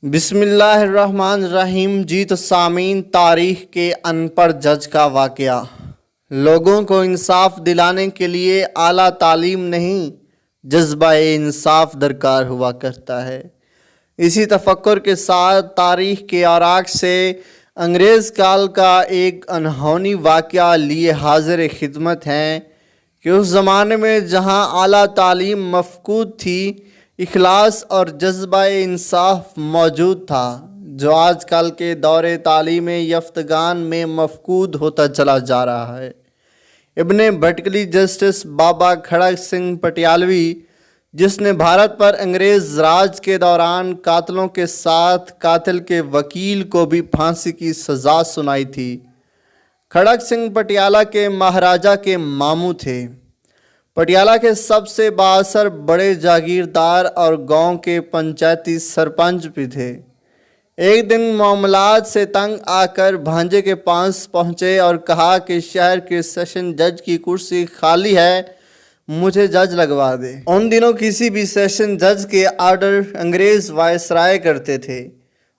بسم اللہ الرحمن الرحیم۔ جی تو سامعین، تاریخ کے ان پڑھ جج کا واقعہ۔ لوگوں کو انصاف دلانے کے لیے اعلیٰ تعلیم نہیں، جذبہ انصاف درکار ہوا کرتا ہے۔ اسی تفکر کے ساتھ تاریخ کے اوراق سے انگریز کال کا ایک انہونی واقعہ لیے حاضر خدمت ہیں کہ اس زمانے میں جہاں اعلیٰ تعلیم مفقود تھی، اخلاص اور جذبہ انصاف موجود تھا، جو آج کل کے دور تعلیم یافتگان میں مفقود ہوتا چلا جا رہا ہے۔ ابن بھٹکلی جسٹس بابا کھڑک سنگھ پٹیالوی، جس نے بھارت پر انگریز راج کے دوران قاتلوں کے ساتھ قاتل کے وکیل کو بھی پھانسی کی سزا سنائی تھی، کھڑک سنگھ پٹیالہ کے مہاراجہ کے ماموں تھے۔ پٹیالہ کے سب سے بااثر بڑے جاگیردار اور گاؤں کے پنچایتی سرپنچ بھی تھے۔ ایک دن معاملات سے تنگ آ کر بھانجے کے پاس پہنچے اور کہا کہ شہر کے سیشن جج کی کرسی خالی ہے، مجھے جج لگوا دے۔ ان دنوں کسی بھی سیشن جج کے آرڈر انگریز وائسرائے کرتے تھے۔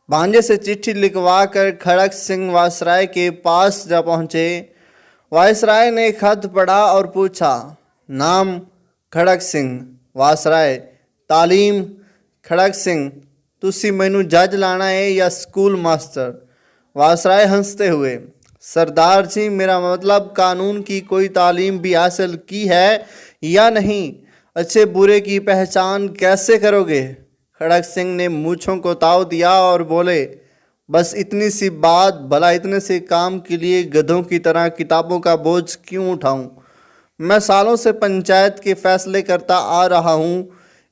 بھانجے سے چٹھی لکھوا کر کھڑک سنگھ وائسرائے کے پاس جا پہنچے۔ وائسرائے نے خط پڑھا اور پوچھا، نام کھڑک سنگھ، وائسرائے، تعلیم کھڑک سنگھ، تسی مینوں جج لانا ہے یا سکول ماسٹر؟ وائسرائے ہنستے ہوئے، سردار جی میرا مطلب قانون کی کوئی تعلیم بھی حاصل کی ہے یا نہیں؟ اچھے برے کی پہچان کیسے کرو گے؟ کھڑک سنگھ نے مونچھوں کو تاؤ دیا اور بولے، بس اتنی سی بات، بھلا اتنے سے کام کے لیے گدھوں کی طرح کتابوں کا بوجھ کیوں اٹھاؤں؟ میں سالوں سے پنچایت کے فیصلے کرتا آ رہا ہوں،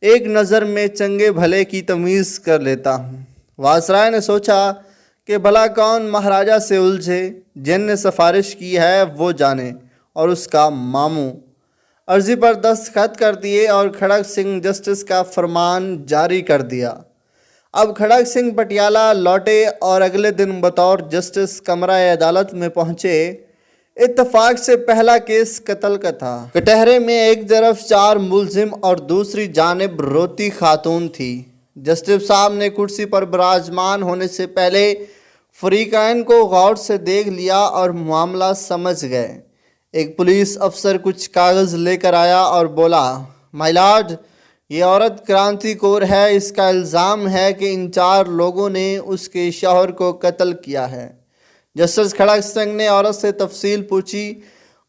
ایک نظر میں چنگے بھلے کی تمیز کر لیتا ہوں۔ وائسرائے نے سوچا کہ بھلا کون مہاراجہ سے الجھے، جن نے سفارش کی ہے وہ جانے، اور اس کا ماموں۔ عرضی پر دستخط کر دیے اور کھڑک سنگھ جسٹس کا فرمان جاری کر دیا۔ اب کھڑک سنگھ پٹیالہ لوٹے اور اگلے دن بطور جسٹس کمرہ عدالت میں پہنچے۔ اتفاق سے پہلا کیس قتل کا تھا۔ کٹہرے میں ایک طرف 4 ملزم اور دوسری جانب روتی خاتون تھی۔ جسٹس صاحب نے کرسی پر براجمان ہونے سے پہلے فریقین کو غور سے دیکھ لیا اور معاملہ سمجھ گئے۔ ایک پولیس افسر کچھ کاغذ لے کر آیا اور بولا، مائی لارڈ، یہ عورت کرانتی کور ہے، اس کا الزام ہے کہ ان 4 لوگوں نے اس کے شوہر کو قتل کیا ہے۔ جسٹس کھڑک سنگھ نے عورت سے تفصیل پوچھی۔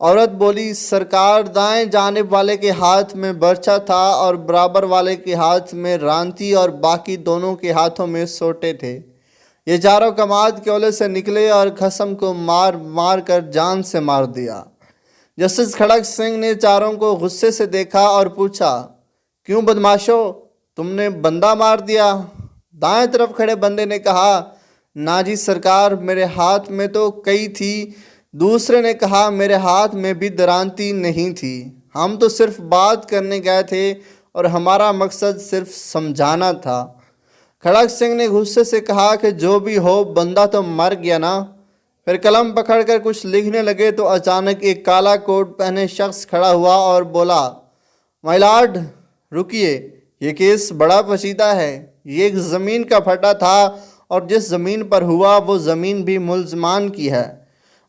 عورت بولی، سرکار، دائیں جانب والے کے ہاتھ میں برچھا تھا اور برابر والے کے ہاتھ میں رانتی اور باقی دونوں کے ہاتھوں میں سوٹے تھے۔ یہ 4 کماد کیولے سے نکلے اور خصم کو مار مار کر جان سے مار دیا۔ جسٹس کھڑک سنگھ نے 4 کو غصے سے دیکھا اور پوچھا، کیوں بدماشو، تم نے بندہ مار دیا؟ دائیں طرف کھڑے بندے نے کہا، نا جی سرکار، میرے ہاتھ میں تو کئی تھی۔ دوسرے نے کہا، میرے ہاتھ میں بھی درانتی نہیں تھی، ہم تو صرف بات کرنے گئے تھے اور ہمارا مقصد صرف سمجھانا تھا۔ کھڑک سنگھ نے غصے سے کہا کہ جو بھی ہو، بندہ تو مر گیا نا۔ پھر قلم پکڑ کر کچھ لکھنے لگے تو اچانک ایک کالا کوٹ پہنے شخص کھڑا ہوا اور بولا، مائی لارڈ، رکیے، یہ کیس بڑا پیچیدہ ہے۔ یہ ایک زمین کا پھٹا تھا اور جس زمین پر ہوا وہ زمین بھی ملزمان کی ہے،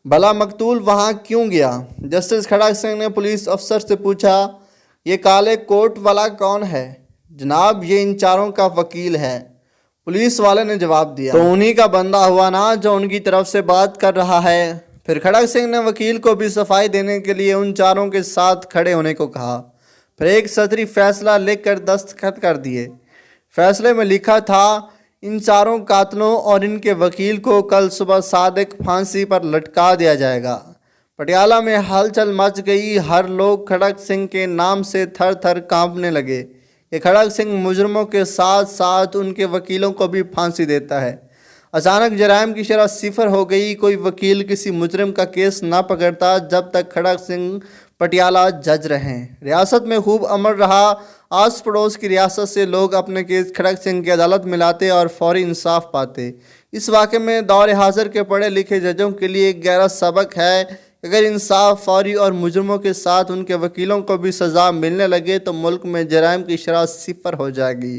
بھلا مقتول وہاں کیوں گیا؟ جسٹس کھڑک سنگھ نے پولیس افسر سے پوچھا، یہ کالے کوٹ والا کون ہے؟ جناب، یہ ان 4 کا وکیل ہے، پولیس والے نے جواب دیا۔ تو انہی کا بندہ ہوا نا جو ان کی طرف سے بات کر رہا ہے۔ پھر کھڑک سنگھ نے وکیل کو بھی صفائی دینے کے لیے ان 4 کے ساتھ کھڑے ہونے کو کہا۔ پھر ایک سطری فیصلہ لکھ کر دستخط کر دیے۔ فیصلے میں لکھا تھا، ان 4 قاتلوں اور ان کے وکیل کو کل صبح صادق پھانسی پر لٹکا دیا جائے گا۔ پٹیالہ میں ہلچل مچ گئی، ہر لوگ کھڑک سنگھ کے نام سے تھر تھر کانپنے لگے کہ کھڑک سنگھ مجرموں کے ساتھ ساتھ ان کے وکیلوں کو بھی پھانسی دیتا ہے۔ اچانک جرائم کی شرح 0 ہو گئی، کوئی وکیل کسی مجرم کا کیس نہ پکڑتا جب تک کھڑک سنگھ پٹیالہ جج رہیں۔ ریاست میں خوب امن رہا، آس پڑوس کی ریاست سے لوگ اپنے کیس کھڑک سنگھ کی عدالت میں لاتے اور فوری انصاف پاتے۔ اس واقعے میں دور حاضر کے پڑھے لکھے ججوں کے لیے ایک گہرا سبق ہے کہ اگر انصاف فوری اور مجرموں کے ساتھ ان کے وکیلوں کو بھی سزا ملنے لگے تو ملک میں جرائم کی شرح 0 ہو جائے گی۔